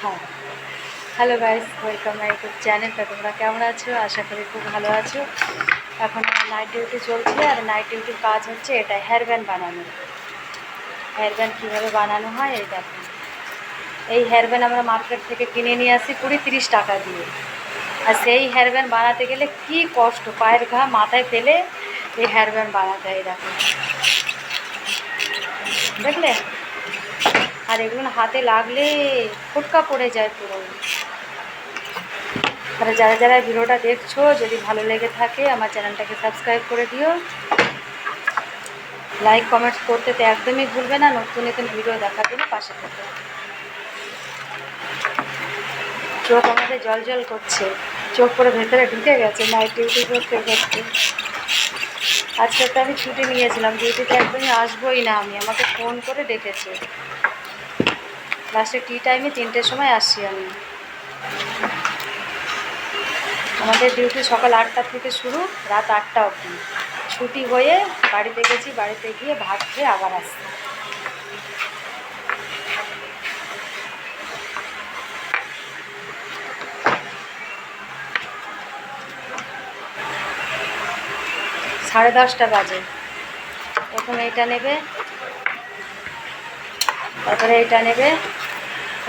হ্যাঁ, hello guys, welcome my YouTube channel. তো তোমরা কেমন আছো? আশা করি খুব ভালো আছো। এখন আমার নাইট ডিউটি চলছে, আর নাইট ডিউটির কাজ হচ্ছে এটা হেয়ার ব্যান্ড বানানো। হেয়ার ব্যান্ড কীভাবে বানানো হয় এই দেখো। এই হেয়ার ব্যান্ড আমরা মার্কেট থেকে কিনে নিয়ে আসি 20-30 টাকা দিয়ে। আর সেই হেয়ার ব্যান্ড বানাতে গেলে কী কষ্ট, পায়ের ঘা মাথায় ফেলে এই হেয়ার ব্যান্ড বানাতে হয়। দেখো, দেখলে? আর এগুলো হাতে লাগলে ফুটকা পড়ে যায় পুরো। আর যারা যারা ভিডিওটা দেখছো, যদি ভালো লেগে থাকে আমার চ্যানেলটাকে সাবস্ক্রাইব করে দিও, লাইক কমেন্টস করতে তো একদমই ভুলবে না। নতুন নতুন ভিডিও দেখার জন্য পাশে থেকে। চোখ আমাদের জল জল করছে, চোখ পুরো ভেতরে ঢুকে গেছে নাইট ডিউটি করতে করতে। আজকে তো আমি ছুটি নিয়েছিলাম, ডিউটিতে একদমই আসবোই না আমি, আমাকে ফোন করে ডেকেছে। লাস্টে টি টাইমে 3টের সময় আসছি আমি। আমাদের ডিউটি সকাল 8টা থেকে শুরু, রাত 8টা অবধি। ছুটি হয়ে বাড়িতে গেছি, বাড়িতে গিয়ে ভাত খেয়ে আবার আসছি। সাড়ে 10টা বাজে। এখন এইটা নেবে, তারপরে এইটা নেবে,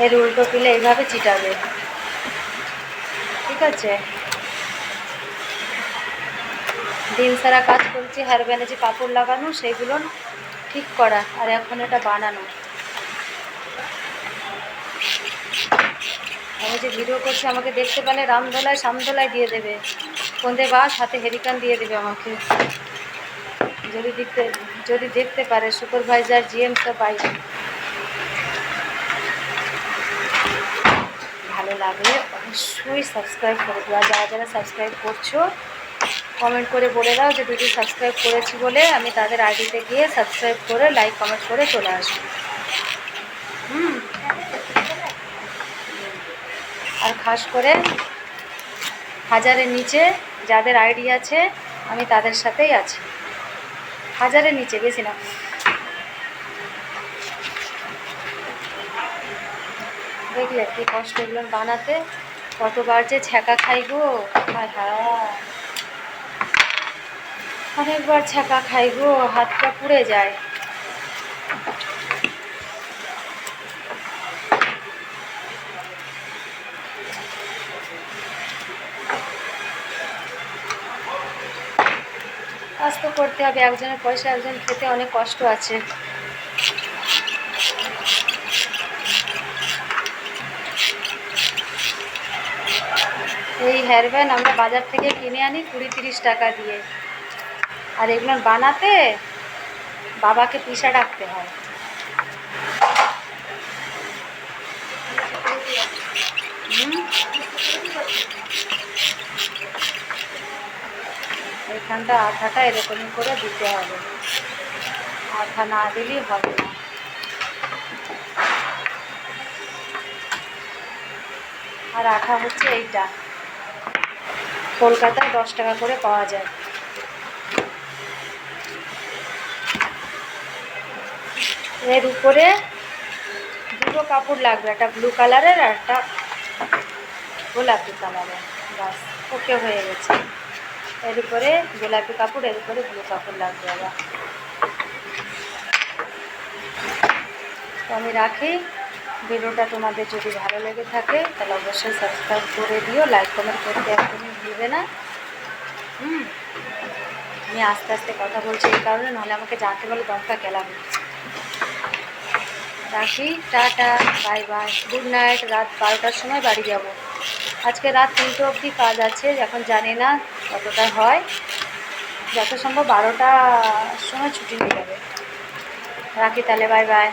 এর উল্টো পিলে এইভাবে চিটাবে, ঠিক আছে? দিন সারা কাজ করছি, হেয়ার ব্যান্ডে যে কাপড় লাগানো সেইগুলো ঠিক করা, আর এখন এটা বানানো। আমি যে ভিডিও করছি আমাকে দেখতে পেলে রামধোলায় সামধোলায় দিয়ে দেবে, কোন্দে বাস হাতে হেরিকান দিয়ে দেবে আমাকে, যদি দেখতে পারে সুপারভাইজার জিএম সব বাইরে। ভালো লাগলে অবশ্যই সাবস্ক্রাইব করে দেওয়া। যারা যারা সাবস্ক্রাইব করছো কমেন্ট করে বলে দাও যে দিদি সাবস্ক্রাইব করেছি বলে, আমি তাদের আইডিতে গিয়ে সাবস্ক্রাইব করে লাইক কমেন্ট করে চলে আসবো। আর খাস করে 1000-এর নিচে যাদের আইডি আছে আমি তাদের সাথেই আছি। 1000-এর নিচে, বেশি না। দেখলে কি কষ্ট এগুলো বানাতে, কতবার যে ছ্যাঁকা খাই গো। হায় হায়, অনেকবার ছ্যাঁকা খাই গো, হাতটা পুড়ে যায়। কাজ তো করতে হবে, একজনের পয়সা একজন খেতে অনেক কষ্ট আছে। এই হেয়ার ব্যান্ড আমরা বাজার থেকে কিনে আনি 20-30 টাকা দিয়ে, আর এগুলো বানাতে বাবাকে পিসা ডাকতে হয়। এইখানটা আঠাটা এরকমই করে দিতে হবে, আঠা না দিলেই হবে না। আর আঠা হচ্ছে এইটা, কলকাতায় 10 টাকা করে পাওয়া যায়। এর উপরে দুটো কাপড় লাগবে, একটা ব্লু কালারের আর একটা গোলাপি কালারের। বাস, ওকে হয়ে গেছে। এর উপরে গোলাপি কাপড়, এর উপরে ব্লু কাপড় লাগবে আবার। তো আমি রাখি। ভিডিওটা তোমাদের যদি ভালো লেগে থাকে তাহলে অবশ্যই সাবস্ক্রাইব করে দিও, লাইক কমেন্ট করতে একদমই ভুলবে না। আমি আস্তে আস্তে কথা বলছি এই কারণে, নাহলে আমাকে জানতে বলে দমকা গেলাম। রাখি, tata, bye bye, good night. রাত 12টার সময় বাড়ি যাব। আজকে রাত 3টে অবধি কাজ আছে, এখন জানি না কতটা হয়। যত সম্ভব 12টার সময় ছুটি নিয়ে যাবে। রাখি তাহলে, বাই বাই।